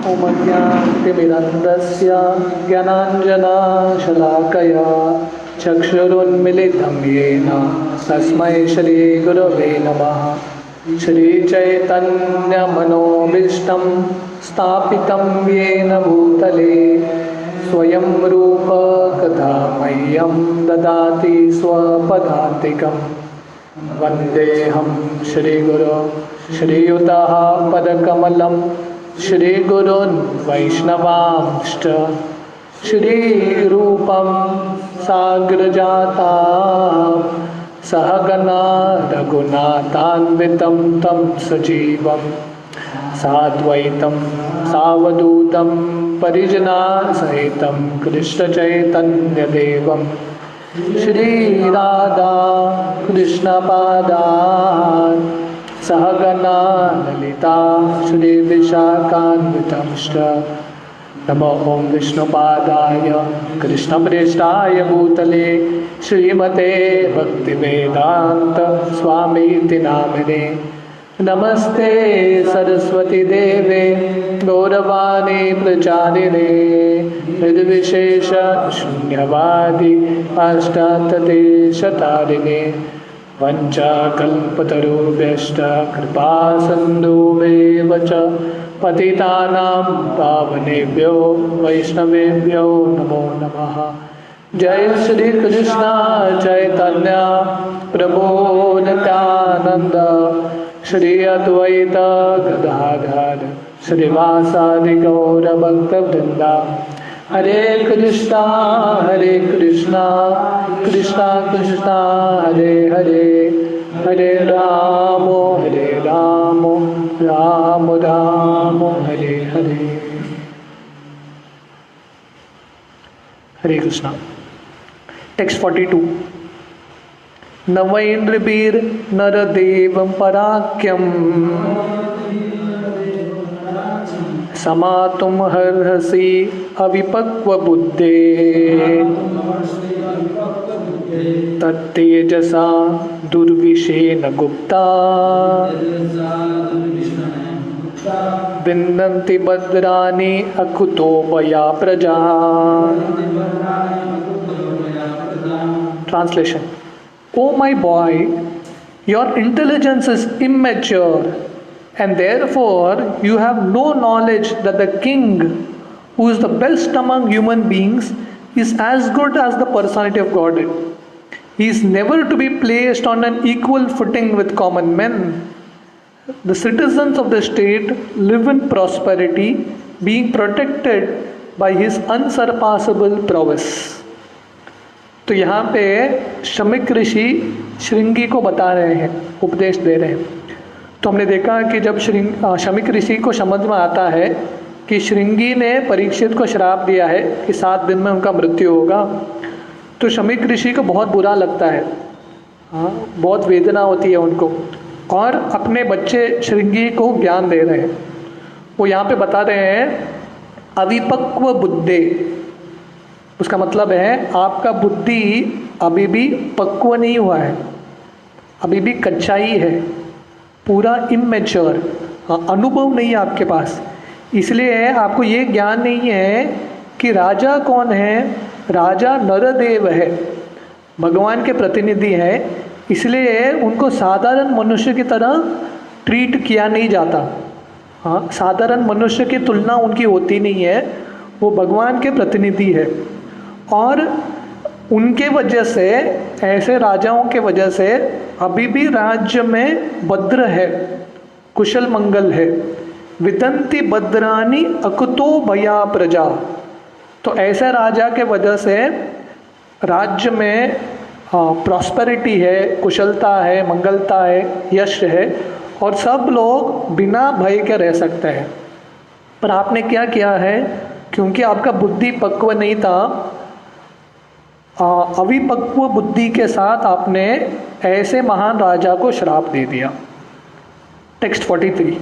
ओमज्ञानतिमिरन्दस्य ज्ञानाञ्जनशलाकया चक्षुरुन्मिलितं येन तस्मै श्रीगुरवे नमः। श्रीचैतन्यमनोभीष्टं स्थापितं येन भूतले स्वयं रूप कदा मह्यं ददाति स्वपदान्तिकं। वन्देऽहं श्रीगुरो श्रीयुतः पदकमलं श्रीगुरुन् वैष्णवांश्च श्रीरूपं साग्रजाता सहगना रघुनाथान्वितं तं सजीवं साद्वैतं सावधूतं परिजनसहितं कृष्णचैतन्यदेवं श्रीराधा कृष्णपादान् सहगना ललिता श्रीविशाखान्वितंश्च। नमो ओं विष्णुपादाय कृष्णप्रेष्ठाय भूतले श्रीमते भक्तिवेदांत स्वामीति नामिने। नमस्ते सरस्वती देवे गौरवाणी प्रचारिणे निर्विशेष शून्यवादी पाश्चात्यदेशतारिणे। वंचाकल्पतरुभ्यश्च कृपा सिन्धुभ्येव च पतितानां पावनेभ्यो वैष्णवेभ्यो नमो नमः। जय श्री कृष्ण चैतन्य प्रभु नित्यानंद श्री अद्वैत गदाधर श्रीवासादि गौर भक्तवृंद। हरे कृष्णा कृष्णा कृष्णा हरे हरे, हरे राम राम राम हरे हरे। हरे कृष्णा। टेक्स्ट 42। नवैन्द्रवीर नरदेव पराख्यम समातुम हर्षि अविपक्व बुद्धे तत्तेजसा दुर्विषेण गुप्ता विन्दन्ति भद्राणि अकुतो मया प्रजा। Translation. Oh my boy, your intelligence is immature and therefore you have no knowledge that the king, who is the best among human beings, is as good as the personality of Godhead. He is never to be placed on an equal footing with common men. The citizens of the state live in prosperity, being protected by his unsurpassable prowess. तो यहाँ पे शमिक ऋषि श्रृंगी को बता रहे हैं, उपदेश दे रहे हैं। तो हमने देखा कि जब शमिक ऋषि को समझ में आता है कि श्रृंगी ने परीक्षित को श्राप दिया है कि 7 दिन में उनका मृत्यु होगा, तो शमिक ऋषि को बहुत बुरा लगता है, बहुत वेदना होती है उनको, और अपने बच्चे श्रृंगी को ज्ञान दे रहे हैं। वो यहाँ पे बता रहे हैं अविपक्व बुद्धे, उसका मतलब है आपका बुद्धि अभी भी पक्व नहीं हुआ है, अभी भी कच्चाई है, पूरा इमेच्योर, अनुभव नहीं है आपके पास। इसलिए आपको ये ज्ञान नहीं है कि राजा कौन है। राजा नरदेव है, भगवान के प्रतिनिधि है, इसलिए उनको साधारण मनुष्य की तरह ट्रीट किया नहीं जाता। हाँ, साधारण मनुष्य की तुलना उनकी होती नहीं है, वो भगवान के प्रतिनिधि है। और उनके वजह से, ऐसे राजाओं के वजह से अभी भी राज्य में भद्र है, कुशल मंगल है। विदंती भद्रानी अकुतो भया प्रजा। तो ऐसे राजा के वजह से राज्य में प्रॉस्पेरिटी है, कुशलता है, मंगलता है, यश है, और सब लोग बिना भय के रह सकते हैं। पर आपने क्या किया है, क्योंकि आपका बुद्धि पक्व नहीं था, अविपक्व बुद्धि के साथ आपने ऐसे महान राजा को श्राप दे दिया। टेक्स्ट 43।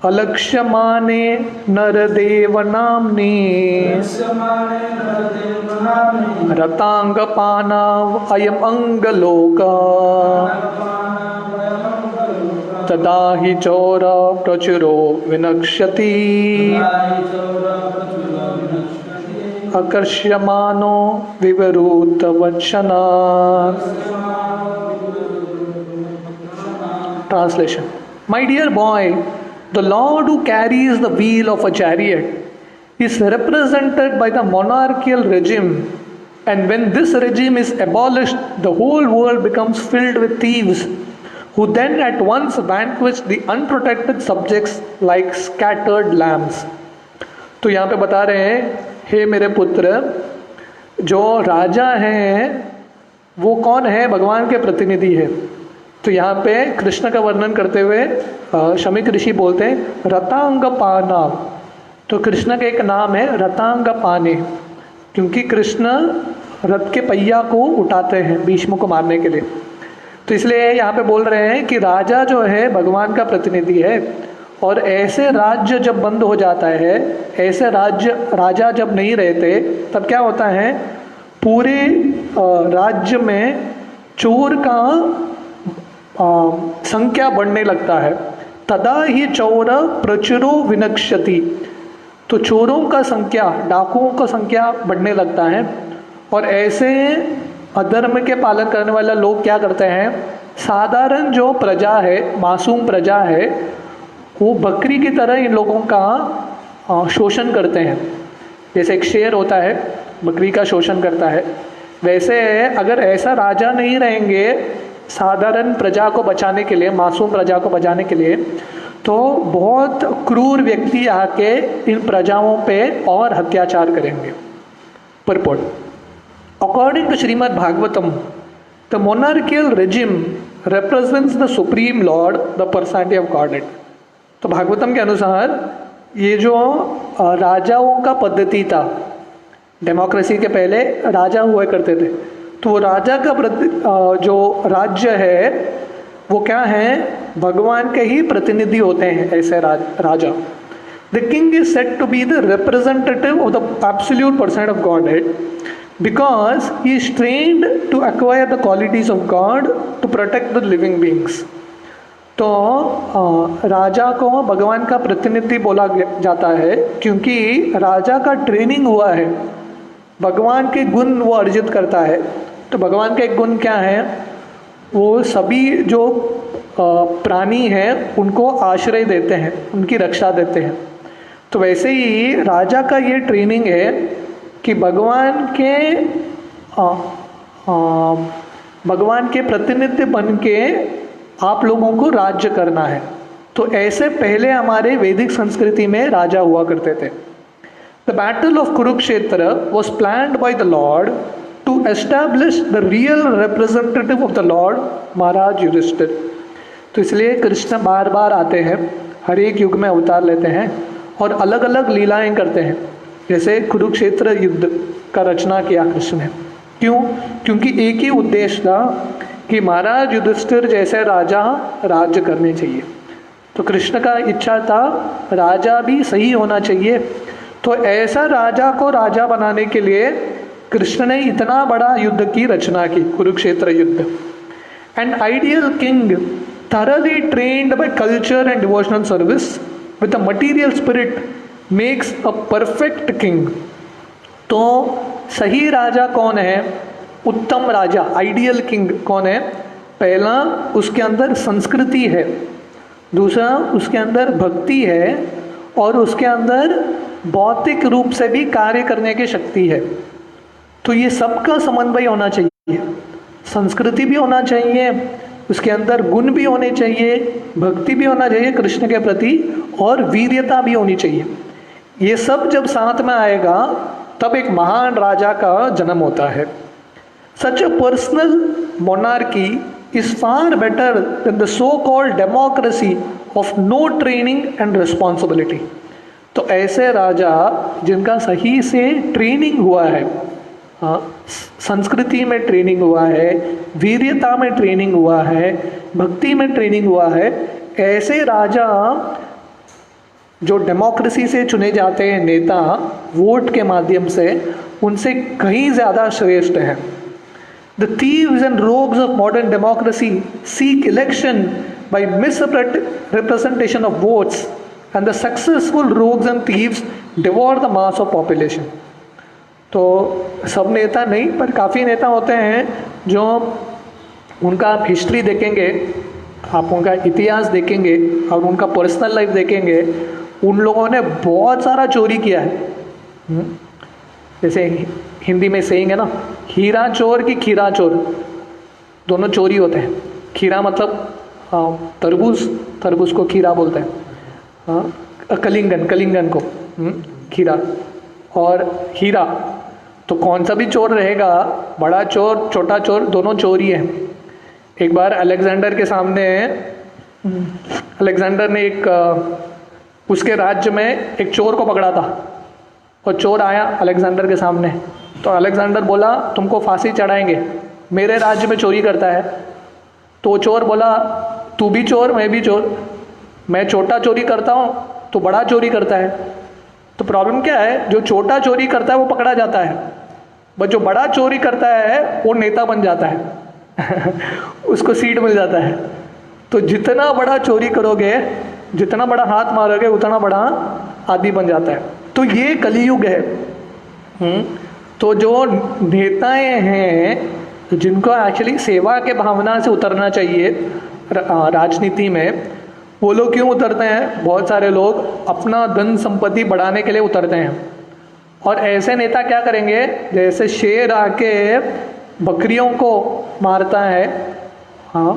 अलक्ष्यमाने नरदेव नाम्ने रतांगपानाव अयम अंगलोका तदा हि चोर प्रचुरो विनक्ष्यति आकर्ष्यमानो विवरूतवचना। Translation. My dear boy, the Lord who carries the wheel of a chariot is represented by the monarchical regime, and when this regime is abolished, the whole world becomes filled with thieves who then at once vanquish the unprotected subjects like scattered lambs. तो यहाँ पे बता रहे हैं, हे मेरे पुत्र, जो राजा हैं वो कौन है? भगवान के प्रतिनिधि है। तो यहाँ पे कृष्ण का वर्णन करते हुए शमीक ऋषि बोलते हैं रतांगपाना। तो कृष्ण का एक नाम है रतांगपाने, क्योंकि कृष्ण रथ के पहिया को उठाते हैं भीष्म को मारने के लिए। तो इसलिए यहाँ पे बोल रहे हैं कि राजा जो है भगवान का प्रतिनिधि है, और ऐसे राज्य जब बंद हो जाता है, ऐसे राजा जब नहीं रहते, तब क्या होता है? पूरे राज्य में चोर का संख्या बढ़ने लगता है। तदा ही चोर प्रचुरो विनक्ष्यति। तो चोरों का संख्या, डाकुओं का संख्या बढ़ने लगता है, और ऐसे अधर्म के पालन करने वाले लोग क्या करते हैं? साधारण जो प्रजा है, मासूम प्रजा है, वो बकरी की तरह इन लोगों का शोषण करते हैं। जैसे एक शेर होता है, बकरी का शोषण करता है, वैसे अगर ऐसा राजा नहीं रहेंगे साधारण प्रजा को बचाने के लिए, मासूम प्रजा को बचाने के लिए, तो बहुत क्रूर व्यक्ति आके इन प्रजाओं पे और अत्याचार करेंगे। Purport. According to Srimad Bhagavatam, the monarchical regime represents the Supreme Lord, the personality of Godhead. तो भागवतम के अनुसार ये जो राजाओं का पद्धति था, डेमोक्रेसी के पहले राजा हुआ करते थे, तो वो राजा का जो राज्य है वो क्या है? भगवान के ही प्रतिनिधि होते हैं ऐसे राजा। The king is said to be the representative of the absolute person of Godhead because he is trained to acquire the qualities of God to protect the living beings. तो राजा को भगवान का प्रतिनिधि बोला जाता है क्योंकि राजा का ट्रेनिंग हुआ है, भगवान के गुण वो अर्जित करता है। तो भगवान के एक गुण क्या है? वो सभी जो प्राणी हैं उनको आश्रय देते हैं, उनकी रक्षा देते हैं। तो वैसे ही राजा का ये ट्रेनिंग है कि भगवान के प्रतिनिधि बन के आप लोगों को राज्य करना है। तो ऐसे पहले हमारे वैदिक संस्कृति में राजा हुआ करते थे। The battle of Kurukshetra was planned by the Lord to establish the real representative of the Lord, Maharaj Yudhishthir. तो इसलिए कृष्ण बार बार आते हैं, हर एक युग में अवतार लेते हैं और अलग अलग लीलाएं करते हैं। जैसे कुरुक्षेत्र युद्ध का रचना किया कृष्ण ने। क्यों? क्योंकि एक ही उद्देश्य था कि महाराज युधिष्ठिर जैसे राजा राज्य करने चाहिए। तो कृष्ण का इच्छा था राजा भी सही होना चाहिए। तो ऐसा राजा को राजा बनाने के लिए कृष्ण ने इतना बड़ा युद्ध की रचना की, कुरुक्षेत्र युद्ध। An ideal king thoroughly trained by culture and devotional service with a material spirit makes a perfect king. तो सही राजा कौन है? उत्तम राजा, आइडियल किंग कौन है? पहला, उसके अंदर संस्कृति है, दूसरा उसके अंदर भक्ति है, और उसके अंदर भौतिक रूप से भी कार्य करने की शक्ति है। तो ये सबका समन्वय होना चाहिए, संस्कृति भी होना चाहिए, उसके अंदर गुण भी होने चाहिए, भक्ति भी होना चाहिए कृष्ण के प्रति, और वीर्यता भी होनी चाहिए। ये सब जब साथ में आएगा तब एक महान राजा का जन्म होता है। Such a personal monarchy is far better than the so-called democracy of no training and responsibility. तो ऐसे राजा जिनका सही से ट्रेनिंग हुआ है, संस्कृति में ट्रेनिंग हुआ है, वीर्यता में ट्रेनिंग हुआ है, भक्ति में ट्रेनिंग हुआ है, ऐसे राजा जो डेमोक्रेसी से चुने जाते हैं नेता वोट के माध्यम से, उनसे कहीं ज़्यादा श्रेष्ठ हैं। The thieves and rogues of modern democracy seek election by misrepresentation of votes, and the successful rogues and thieves devour the mass of population. तो सब नेता नहीं, पर काफ़ी नेता होते हैं जो उनका आप हिस्ट्री देखेंगे, आप उनका इतिहास देखेंगे और उनका पर्सनल लाइफ देखेंगे, उन लोगों ने बहुत सारा चोरी किया है। जैसे हिंदी में सेइंग है ना, हीरा चोर की खीरा चोर, दोनों चोरी होते हैं। खीरा मतलब तरबूज, तरबूज को खीरा बोलते हैं। कलिंगन को खीरा, और हीरा। तो कौन सा भी चोर रहेगा, बड़ा चोर छोटा चोर दोनों चोर ही है। एक बार अलेक्जेंडर के सामने, अलेक्जेंडर ने उसके राज्य में एक चोर को पकड़ा था, और चोर आया अलेक्जेंडर के सामने, तो अलेक्जेंडर बोला तुमको फांसी चढ़ाएंगे, मेरे राज्य में चोरी करता है। तो चोर बोला तू भी चोर मैं भी चोर, मैं छोटा चोरी करता हूँ तो बड़ा चोरी करता है। तो प्रॉब्लम क्या है, जो छोटा चोरी करता है वो पकड़ा जाता है, बट जो बड़ा चोरी करता है वो नेता बन जाता है उसको सीट मिल जाता है। तो जितना बड़ा चोरी करोगे, जितना बड़ा हाथ मारोगे, उतना बड़ा आदमी बन जाता है। तो ये कलियुग है। तो जो नेताएं हैं जिनको एक्चुअली सेवा के भावना से उतरना चाहिए राजनीति में, वो लोग क्यों उतरते हैं? बहुत सारे लोग अपना धन संपत्ति बढ़ाने के लिए उतरते हैं। और ऐसे नेता क्या करेंगे, जैसे शेर आके बकरियों को मारता है, हाँ,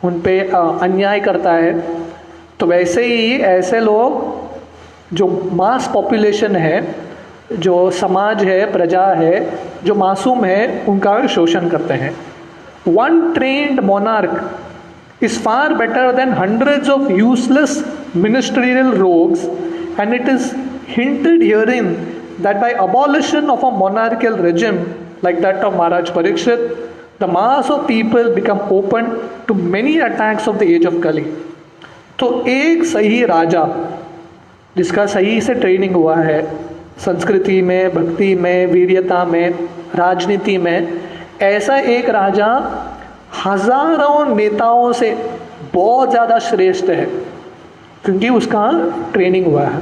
उन पे अन्याय करता है, तो वैसे ही ऐसे लोग जो मास पॉपुलेशन है, जो समाज है, प्रजा है, जो मासूम है, उनका शोषण करते हैं। One trained monarch is far better than hundreds of useless ministerial rogues, and it is hinted herein that by abolition of a monarchical regime like that of Maharaj Parikshit, the mass of people become open to many attacks of the age of Kali. तो एक सही राजा जिसका सही से training हुआ है संस्कृति में, भक्ति में, वीर्यता में, राजनीति में, ऐसा एक राजा हजारों नेताओं से बहुत ज़्यादा श्रेष्ठ है, क्योंकि उसका ट्रेनिंग हुआ है।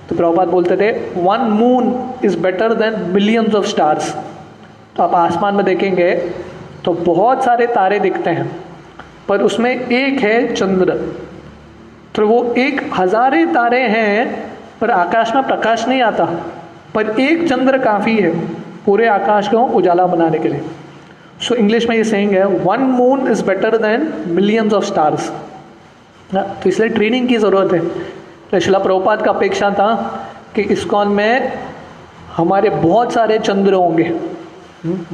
तो प्रभुपाद बोलते थे one moon is better than millions of stars. तो आप आसमान में देखेंगे तो बहुत सारे तारे दिखते हैं, पर उसमें एक है चंद्र। तो वो एक हजारे तारे हैं, पर आकाश में प्रकाश नहीं आता, पर एक चंद्र काफ़ी है पूरे आकाश को उजाला बनाने के लिए। सो इंग्लिश में ये सेइंग है one moon is better than millions of stars. तो इसलिए ट्रेनिंग की ज़रूरत है। तो श्रील प्रभुपाद का अपेक्षा था कि इस्कॉन में हमारे बहुत सारे चंद्र होंगे,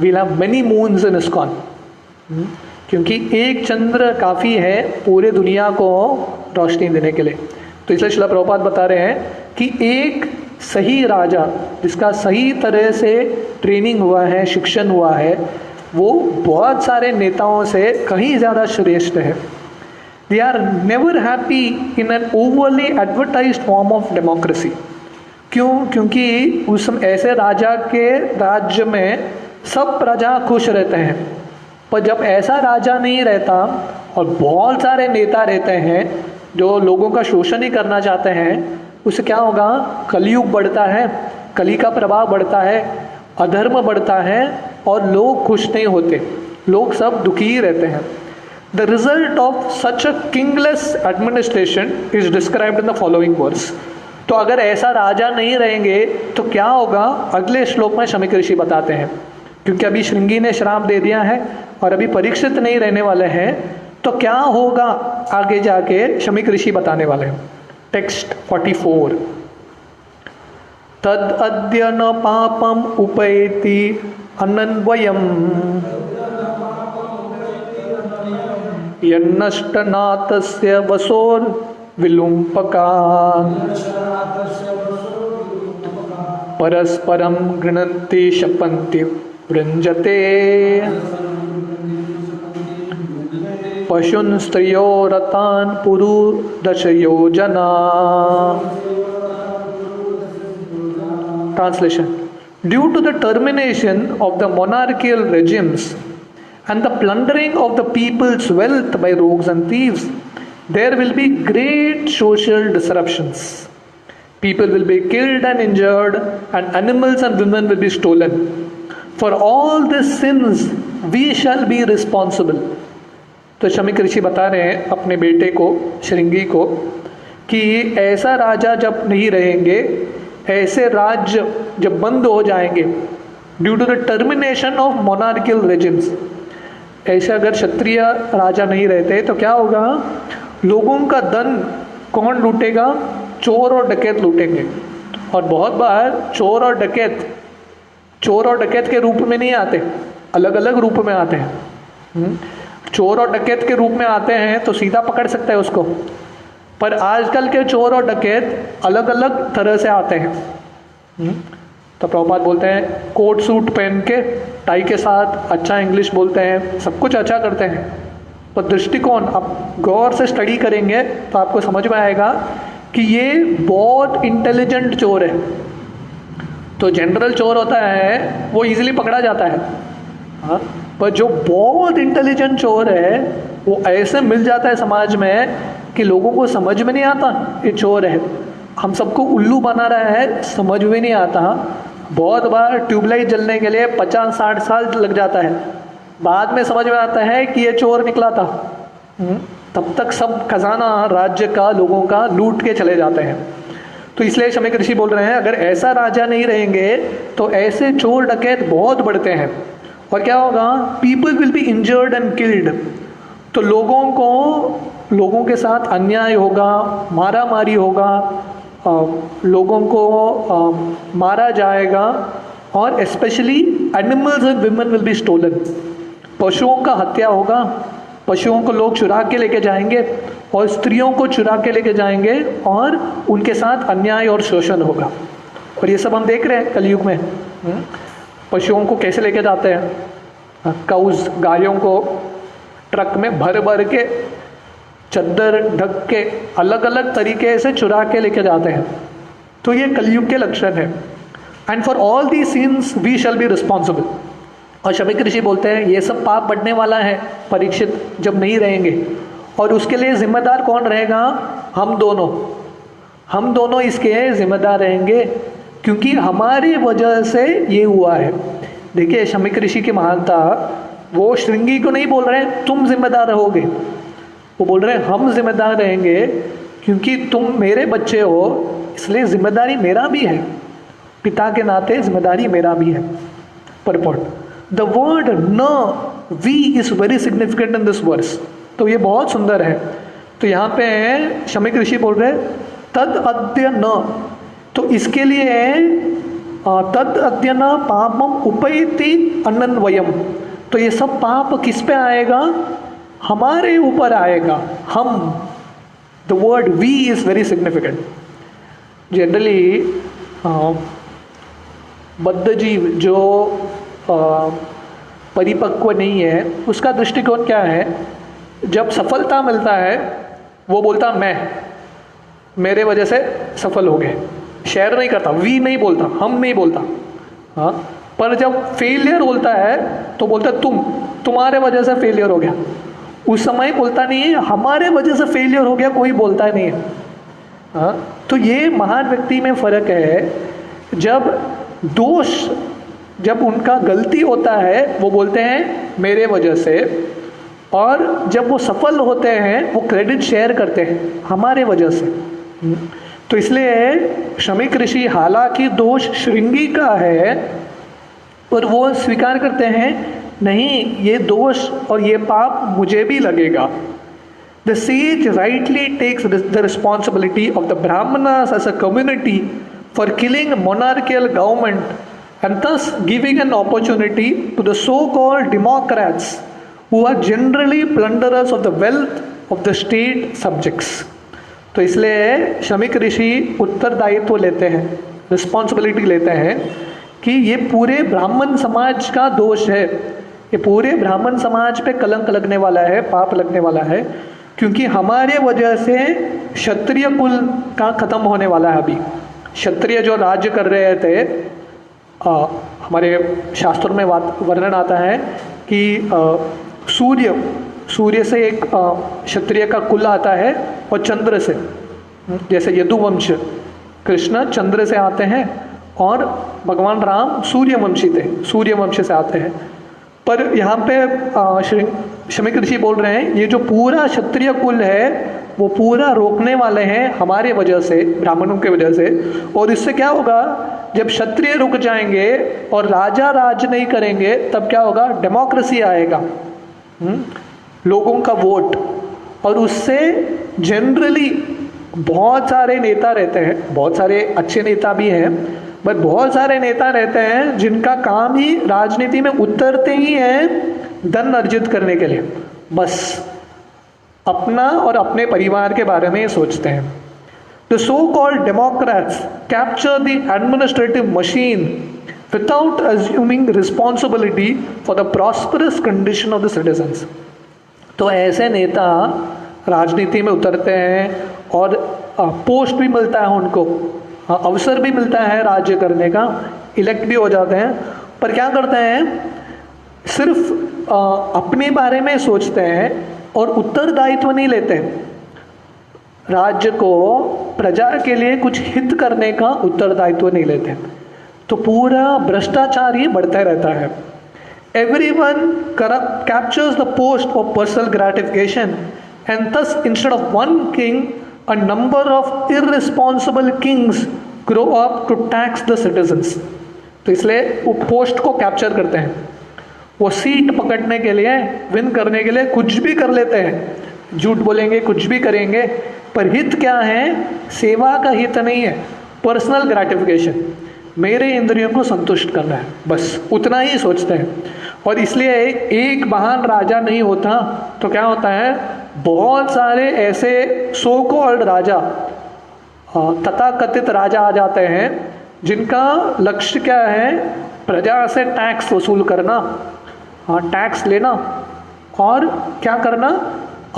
we'll have many moons in ISKCON, क्योंकि एक चंद्र काफ़ी है पूरे दुनिया को रोशनी देने के लिए। तो इसलिए श्रील प्रभुपाद बता रहे हैं कि एक सही राजा जिसका सही तरह से ट्रेनिंग हुआ है, शिक्षण हुआ है, वो बहुत सारे नेताओं से कहीं ज़्यादा श्रेष्ठ है। They are never happy in an overly advertised form of democracy. क्यों? क्योंकि उस ऐसे राजा के राज्य में सब प्रजा खुश रहते हैं। पर जब ऐसा राजा नहीं रहता और बहुत सारे नेता रहते हैं जो लोगों का शोषण ही करना चाहते हैं, उससे क्या होगा? कलयुग बढ़ता है, कली का प्रभाव बढ़ता है, अधर्म बढ़ता है और लोग खुश नहीं होते, लोग सब दुखी ही रहते हैं। The result of such a kingless administration is described in the following words. तो अगर ऐसा राजा नहीं रहेंगे तो क्या होगा? अगले श्लोक में शमीक ऋषि बताते हैं, क्योंकि अभी श्रृंगी ने श्राप दे दिया है और अभी परीक्षित नहीं रहने वाले हैं, तो क्या होगा आगे जाके शमीक ऋषि बताने वाले हैं। टेक्स्ट 44, तद अद्य न पापम उपैति अनन्वयम् यन्नष्टनाथस्य वसोर विलुम्पकान् परस्परं गृह्णन्ति शपन्ति वृञ्जते पशून् स्त्रियो रतान् पुरुदशयोजना। Translation: Due to the termination of the monarchical regimes and the plundering of the people's wealth by rogues and thieves, there will be great social disruptions. People will be killed and injured, and animals and women will be stolen. For all these sins, we shall be responsible. तो शमीक ऋषि बता रहे हैं अपने बेटे को, श्रृंगी को, कि ऐसा राजा जब नहीं रहेंगे, ऐसे राज्य जब बंद हो जाएंगे due to the termination of monarchial regimes, ऐसे अगर क्षत्रिय राजा नहीं रहते तो क्या होगा, लोगों का धन कौन लूटेगा, चोर और डकैत लूटेंगे। और बहुत बार चोर और डकैत के रूप में नहीं आते, अलग अलग रूप में आते हैं। चोर और डकैत के रूप में आते हैं तो सीधा पकड़ सकते हैं उसको, पर आजकल के चोर और डकैत अलग अलग तरह से आते हैं। तो प्रभुपाद बोलते हैं कोट सूट पहन के, टाई के साथ, अच्छा इंग्लिश बोलते हैं, सब कुछ अच्छा करते हैं, पर दृष्टिकोण आप गौर से स्टडी करेंगे तो आपको समझ में आएगा कि ये बहुत इंटेलिजेंट चोर है। तो जनरल चोर होता है वो इजीली पकड़ा जाता है, हाँ, पर जो बहुत इंटेलिजेंट चोर है वो ऐसे मिल जाता है समाज में कि लोगों को समझ में नहीं आता ये चोर है, हम सबको उल्लू बना रहा है, समझ में नहीं आता। बहुत बार ट्यूबलाइट जलने के लिए 50-60 साल लग जाता है, बाद में समझ में आता है कि ये चोर निकला था। तब तक सब खजाना राज्य का, लोगों का लूट के चले जाते हैं। तो इसलिए शमीक ऋषि बोल रहे हैं अगर ऐसा राजा नहीं रहेंगे तो ऐसे चोर डकैत बहुत बढ़ते हैं, और क्या होगा, people will be injured and killed. तो लोगों के साथ अन्याय होगा, मारा मारी होगा, लोगों को मारा जाएगा, और specially animals and women will be stolen. पशुओं का हत्या होगा, पशुओं को लोग चुरा के लेके जाएंगे और स्त्रियों को चुरा के लेके जाएंगे और उनके साथ अन्याय और शोषण होगा। और ये सब हम देख रहे हैं कलयुग में। पशुओं को कैसे लेके जाते हैं, काउज, गायों को ट्रक में भर भर के, चद्दर ढक के, अलग अलग तरीके से चुरा के लेके जाते हैं। तो ये कलयुग के लक्षण है। And for all the sins we shall be responsible. और शमीक ऋषि बोलते हैं ये सब पाप बढ़ने वाला है परीक्षित जब नहीं रहेंगे, और उसके लिए जिम्मेदार कौन रहेगा, हम दोनों इसके जिम्मेदार रहेंगे, क्योंकि हमारी वजह से ये हुआ है। देखिए शमीक ऋषि की महानता, वो श्रृंगी को नहीं बोल रहे हैं तुम जिम्मेदार रहोगे, वो बोल रहे हैं हम जिम्मेदार रहेंगे, क्योंकि तुम मेरे बच्चे हो, इसलिए जिम्मेदारी मेरा भी है, पिता के नाते जिम्मेदारी मेरा भी है। परपोर्ट, द वर्ड न, we is very significant in this verse. तो ये बहुत सुंदर है। तो यहाँ पे शमीक ऋषि बोल रहे हैं तद अद्य न, तो इसके लिए तद अद्य न पापम उपैति अनन्वयम। तो ये सब पाप किस पे आएगा, हमारे ऊपर आएगा, हम। The word we is very significant. Generally बद्ध जीव जो परिपक्व नहीं है, उसका दृष्टिकोण क्या है, जब सफलता मिलता है वो बोलता मैं, मेरे वजह से सफल हो गए, शेयर नहीं करता, वी नहीं बोलता, हम नहीं बोलता। हाँ, पर जब फेलियर बोलता है तो बोलता तुम्हारे वजह से फेलियर हो गया। उस समय बोलता नहीं है हमारे वजह से फेलियर हो गया, कोई बोलता नहीं है। हाँ, तो ये महान व्यक्ति में फर्क है। जब उनका गलती होता है वो बोलते हैं मेरे वजह से, और जब वो सफल होते हैं वो क्रेडिट शेयर करते हैं हमारे वजह से। तो इसलिए शमीक ऋषि, हालांकि दोष श्रृंगी का है, पर वो स्वीकार करते हैं नहीं, ये दोष और ये पाप मुझे भी लगेगा। The sage rightly takes the responsibility of the brahmanas as a community for killing monarchial government and thus giving an opportunity to the so-called democrats who are generally plunderers of the wealth of the state subjects। तो इसलिए शमीक ऋषि उत्तरदायित्व लेते हैं, responsibility लेते हैं कि ये पूरे ब्राह्मण समाज का दोष है, ये पूरे ब्राह्मण समाज पे कलंक लगने वाला है, पाप लगने वाला है, क्योंकि हमारे वजह से क्षत्रिय कुल का खत्म होने वाला है। अभी क्षत्रिय जो राज्य कर रहे थे, हमारे शास्त्रों में वर्णन आता है कि सूर्य से एक क्षत्रिय का कुल आता है और चंद्र से, जैसे यदुवंश, कृष्ण चंद्र से आते हैं और भगवान राम सूर्यवंशी थे, सूर्यवंश से आते हैं। पर यहाँ पे शमीक ऋषि बोल रहे हैं ये जो पूरा क्षत्रिय कुल है वो पूरा रोकने वाले हैं हमारे वजह से, ब्राह्मणों के वजह से। और इससे क्या होगा, जब क्षत्रिय रुक जाएंगे और राजा राज नहीं करेंगे तब क्या होगा, डेमोक्रेसी आएगा, लोगों का वोट। और उससे जनरली बहुत सारे नेता रहते हैं, बहुत सारे अच्छे नेता भी हैं, बट बहुत सारे नेता रहते हैं जिनका काम ही राजनीति में उतरते ही है धन अर्जित करने के लिए, बस अपना और अपने परिवार के बारे में सोचते हैं। The so called Democrats capture the administrative machine without assuming responsibility for the prosperous condition of the citizens. तो ऐसे नेता राजनीति में उतरते हैं और पोस्ट भी मिलता है उनको, अवसर भी मिलता है राज्य करने का, इलेक्ट भी हो जाते हैं, पर क्या करते हैं, सिर्फ अपने बारे में सोचते हैं और उत्तरदायित्व नहीं लेते। राज्य को, प्रजा के लिए कुछ हित करने का उत्तरदायित्व नहीं लेते, तो पूरा भ्रष्टाचार ही बढ़ता रहता है। Everyone captures the post for personal gratification, and thus instead of one king, a number of irresponsible kings grow up to tax the citizens. तो इसलिए वो पोस्ट को कैप्चर करते हैं, वो सीट पकड़ने के लिए, विन करने के लिए कुछ भी कर लेते हैं, झूठ बोलेंगे, कुछ भी करेंगे, पर हित क्या है, सेवा का हित नहीं है, पर्सनल ग्रेटिफिकेशन, मेरे इंद्रियों को संतुष्ट करना है, बस उतना ही सोचते हैं। और इसलिए एक महान राजा नहीं होता तो क्या होता है, बहुत सारे ऐसे सो कॉल्ड राजा, तथाकथित राजा आ जाते हैं जिनका लक्ष्य क्या है, प्रजा से टैक्स वसूल करना, टैक्स लेना और क्या करना,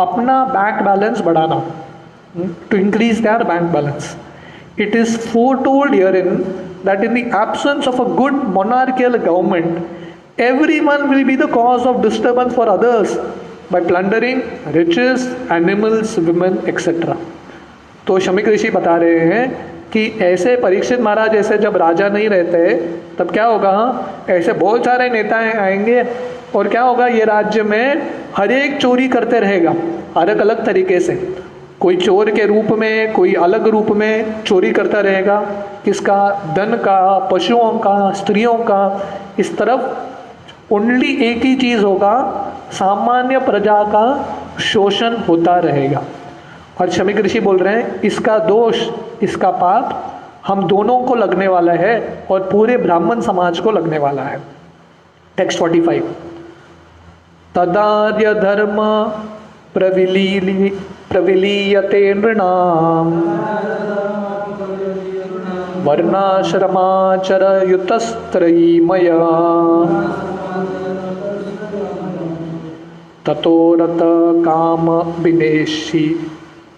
अपना बैंक बैलेंस बढ़ाना, to increase their bank balance. It is foretold herein that in the absence of a good monarchical government, everyone will be the cause of disturbance for others by plundering riches, animals, women, etc. तो शमीक ऋषि बता रहे हैं कि ऐसे परीक्षित महाराज ऐसे जब राजा नहीं रहते तब क्या होगा, ऐसे बहुत सारे नेता आएंगे और क्या होगा, ये राज्य में हर एक चोरी करते रहेगा अलग अलग तरीके से, कोई चोर के रूप में, कोई अलग रूप में चोरी करता रहेगा, किसका, धन का, पशुओं का, स्त्रियों का। इस तरफ ओनली एक ही चीज़ होगा, सामान्य प्रजा का शोषण होता रहेगा। और शमीक ऋषि बोल रहे हैं इसका दोष, इसका पाप हम दोनों को लगने वाला है और पूरे ब्राह्मण समाज को लगने वाला है। टेक्स्ट 45, तदार्य धर्म प्रविलीयते नृणाम वर्णाश्रमाचर युतस्त्रयीमया ततो रत काम विनेशी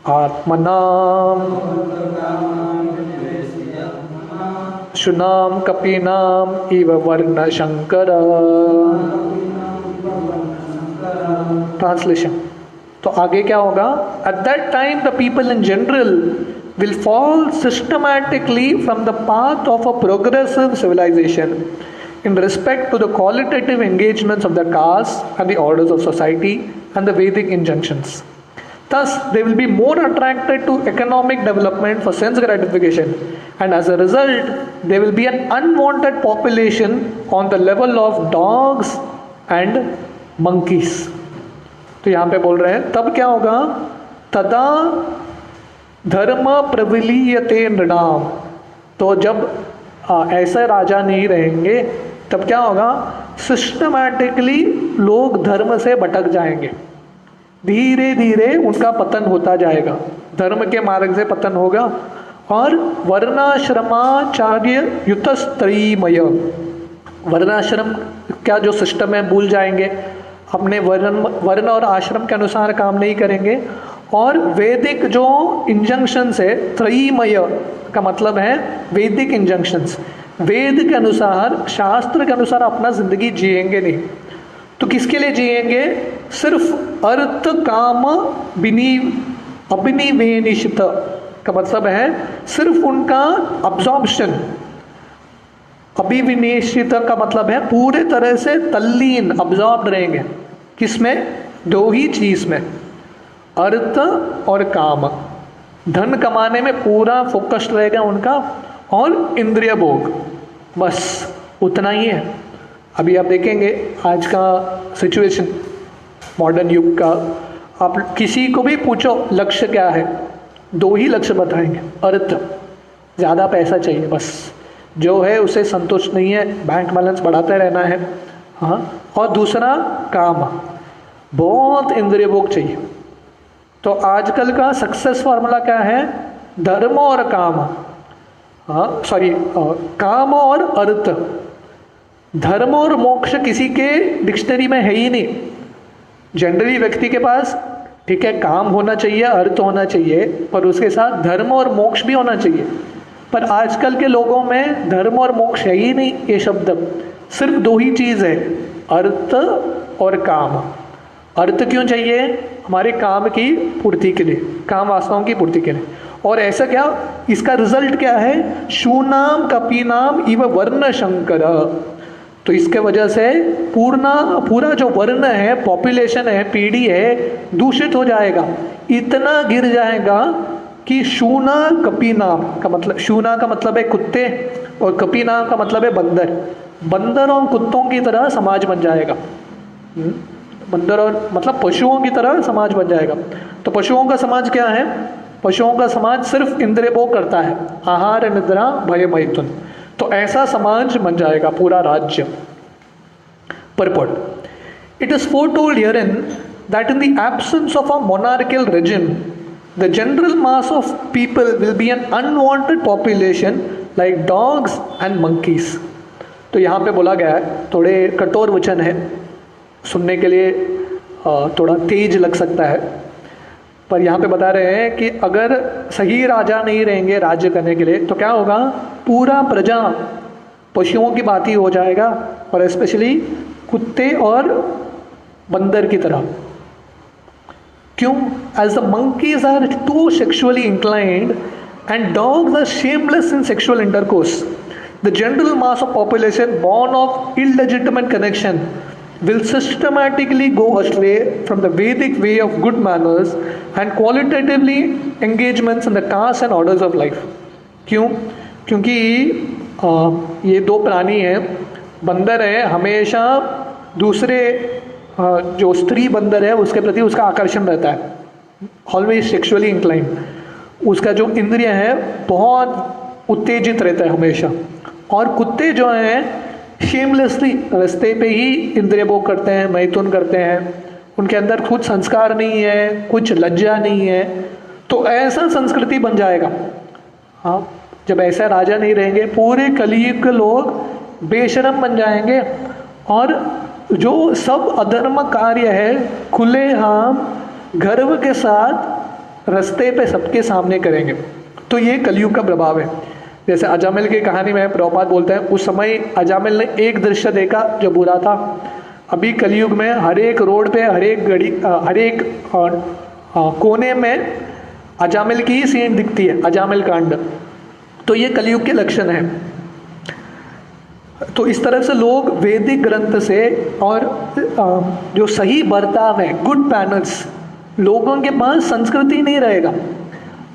आत्मनाम शुनाम कपीनाम इव वर्ण शंकर। ट्रांसलेशन, तो आगे क्या होगा, at that time the people in general will fall systematically from the path of a progressive civilisation in respect to the qualitative engagements of the caste and the orders of society and the Vedic injunctions. Thus, they will be more attracted to economic development for sense gratification, and as a result, there will be an unwanted population on the level of dogs and monkeys. तो यहाँ पे बोल रहे हैं तब क्या होगा, तदा धर्म प्रविलीयते नृणाम। तो जब ऐसे राजा नहीं रहेंगे तब क्या होगा, सिस्टमैटिकली लोग धर्म से भटक जाएंगे, धीरे धीरे उनका पतन होता जाएगा, धर्म के मार्ग से पतन होगा। और वर्णाश्रमाचार्य युतस्त्रयीमय, वर्णाश्रम का जो सिस्टम है भूल जाएंगे, अपने वर्ण और आश्रम के अनुसार काम नहीं करेंगे, और वैदिक जो इंजंक्शंस है, त्रयीमय का मतलब है वैदिक इंजंक्शंस, वेद के अनुसार, शास्त्र के अनुसार अपना जिंदगी जिएंगे नहीं। तो किसके लिए जिएंगे? सिर्फ अर्थ काम अभिनिवेशित का मतलब है सिर्फ उनका अब्जॉर्प्शन। अभिविनिवेशित का मतलब है पूरे तरह से तल्लीन, अब्जॉर्ब रहेंगे। किसमें? दो ही चीज में, अर्थ और काम। धन कमाने में पूरा फोकस्ड रहेगा उनका, और इंद्रिय भोग, बस उतना ही है। अभी आप देखेंगे आज का सिचुएशन, मॉडर्न युग का, आप किसी को भी पूछो लक्ष्य क्या है, दो ही लक्ष्य बताएंगे। अर्थ, ज़्यादा पैसा चाहिए, बस जो है उसे संतुष्ट नहीं है, बैंक बैलेंस बढ़ाते रहना है। हाँ, और दूसरा काम, बहुत इंद्रिय भोग चाहिए। तो आजकल का सक्सेस फार्मूला क्या है? धर्म और काम, काम और अर्थ। धर्म और मोक्ष किसी के डिक्शनरी में है ही नहीं। जनरली व्यक्ति के पास ठीक है काम होना चाहिए, अर्थ होना चाहिए, पर उसके साथ धर्म और मोक्ष भी होना चाहिए। पर आजकल के लोगों में धर्म और मोक्ष है ही नहीं ये शब्द, सिर्फ दो ही चीज़ है, अर्थ और काम। अर्थ क्यों चाहिए? हमारे काम की पूर्ति के लिए, काम वासनाओं की पूर्ति के लिए। और ऐसा क्या, इसका रिजल्ट क्या है? शूनाम कपीनाम इव वर्ण शंकर। तो इसके वजह से पूरा जो वर्ण है, पॉपुलेशन है, पीढ़ी है, दूषित हो जाएगा, इतना गिर जाएगा कि शूना कपीनाम का मतलब, शूना का मतलब है कुत्ते और कपीनाम का मतलब है बंदर। बंदर और कुत्तों की तरह समाज बन जाएगा। बंदर और मतलब पशुओं की तरह समाज बन जाएगा। तो पशुओं का समाज क्या है? पशुओं का समाज सिर्फ इंद्रिय भोग करता है, आहार निद्रा भय मैथुन। तो ऐसा समाज बन जाएगा पूरा राज्य। Purport. It is foretold herein that in the absence of a monarchical regime, the general mass of people will be an unwanted population like dogs and monkeys. तो यहाँ पे बोला गया है, थोड़े कठोर वचन है, सुनने के लिए थोड़ा तेज लग सकता है, पर यहाँ पे बता रहे हैं कि अगर सही राजा नहीं रहेंगे राज्य करने के लिए तो क्या होगा? पूरा प्रजा पशुओं की भांति हो जाएगा, और स्पेशली कुत्ते और बंदर की तरह। क्यों? As the monkeys are too sexually inclined and dogs are shameless in sexual intercourse, the general mass of population born of illegitimate connection will systematically go astray from the Vedic way of good manners and qualitatively engagements in the tasks and orders of life. क्यों? क्योंकि ये दो प्राणी हैं, बंदर है, हमेशा दूसरे जो स्त्री बंदर है उसके प्रति उसका आकर्षण रहता है, ऑलवेज सेक्सुअली इंक्लाइंड। उसका जो इंद्रिय है बहुत उत्तेजित रहता है हमेशा। और कुत्ते जो हैं शेमलेसली रास्ते पे ही इंद्रिय भोग करते हैं, मैथुन करते हैं, उनके अंदर कुछ संस्कार नहीं है, कुछ लज्जा नहीं है। तो ऐसा संस्कृति बन जाएगा। हाँ, जब ऐसा राजा नहीं रहेंगे, पूरे कलयुग के लोग बेशरम बन जाएंगे, और जो सब अधर्म कार्य है खुले आम गर्व के साथ रास्ते पे सबके सामने करेंगे। तो ये कलयुग का प्रभाव है। जैसे अजामिल की कहानी में प्रभुपाद बोलते हैं, उस समय अजामिल ने एक दृश्य देखा जो बुरा था। अभी कलयुग में हर एक रोड पे, हर एक कोने में अजामिल की ही सीन दिखती है, अजामिल कांड। तो ये कलयुग के लक्षण है। तो इस तरह से लोग वैदिक ग्रंथ से और जो सही बर्ताव है, गुड मैनर्स, लोगों के पास संस्कृति नहीं रहेगा।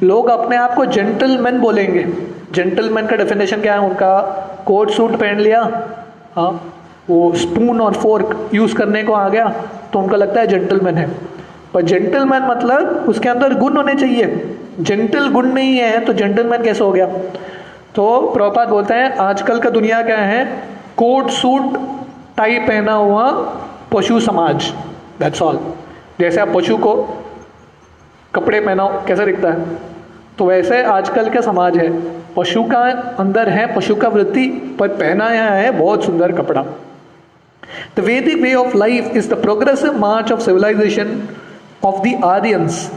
लोग अपने आप को जेंटलमैन बोलेंगे। जेंटलमैन का डेफिनेशन क्या है उनका? कोट सूट पहन लिया, हाँ, वो स्पून और फोर्क यूज करने को आ गया तो उनका लगता है जेंटलमैन है। पर जेंटलमैन मतलब उसके अंदर गुण होने चाहिए। जेंटल गुण नहीं है तो जेंटलमैन कैसे हो गया? तो प्रभुपाद बोलते हैं आजकल का दुनिया क्या है? कोट सूट टाई पहना हुआ पशु समाज, दैट्स ऑल। जैसे आप पशु को कपड़े पहनाओ कैसा दिखता है, तो वैसे आजकल का समाज है। पशु का अंदर है पशु का वृत्ति, पर पहनाया है बहुत सुंदर कपड़ा। The Vedic way of life is the progressive march of civilisation of the Aryans.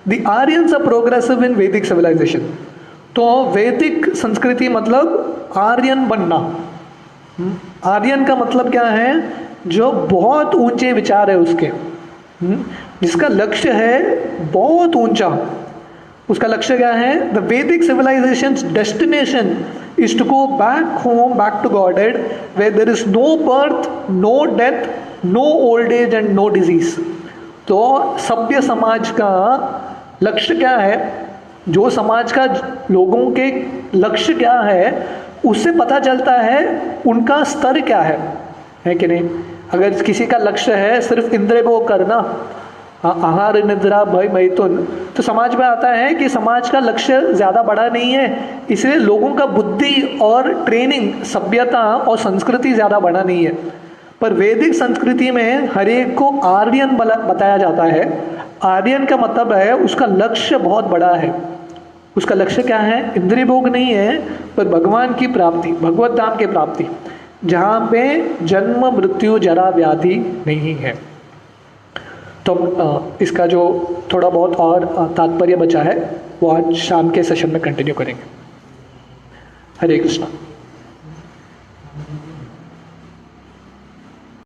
The Aryans are progressive in Vedic civilisation. तो वैदिक संस्कृति मतलब आर्यन बनना। आर्यन का मतलब क्या है? जो बहुत ऊंचे विचार है उसके, जिसका लक्ष्य है बहुत ऊंचा। उसका लक्ष्य क्या है? The Vedic civilisation's destination is to go back home, back to Godhead, where there is no birth, no death, no old age and no disease. तो सभ्य समाज का लक्ष्य क्या है? जो समाज का लोगों के लक्ष्य क्या है उससे पता चलता है उनका स्तर क्या है कि नहीं? अगर किसी का लक्ष्य है सिर्फ इंद्रिय भोग करना, आहार निद्रा भय मैथुन, तो समाज में आता है कि समाज का लक्ष्य ज़्यादा बड़ा नहीं है, इसलिए लोगों का बुद्धि और ट्रेनिंग, सभ्यता और संस्कृति ज़्यादा बड़ा नहीं है। पर वैदिक संस्कृति में हर एक को आर्यन बताया जाता है। आर्यन का मतलब है उसका लक्ष्य बहुत बड़ा है। उसका लक्ष्य क्या है? इंद्रिय भोग नहीं है, पर भगवान की प्राप्ति, भगवत धाम की प्राप्ति, जहाँ पे जन्म मृत्यु जरा व्याधि नहीं है। तो इसका जो थोड़ा बहुत और तात्पर्य बचा है वो आज शाम के सेशन में कंटिन्यू करेंगे। हरे कृष्णा।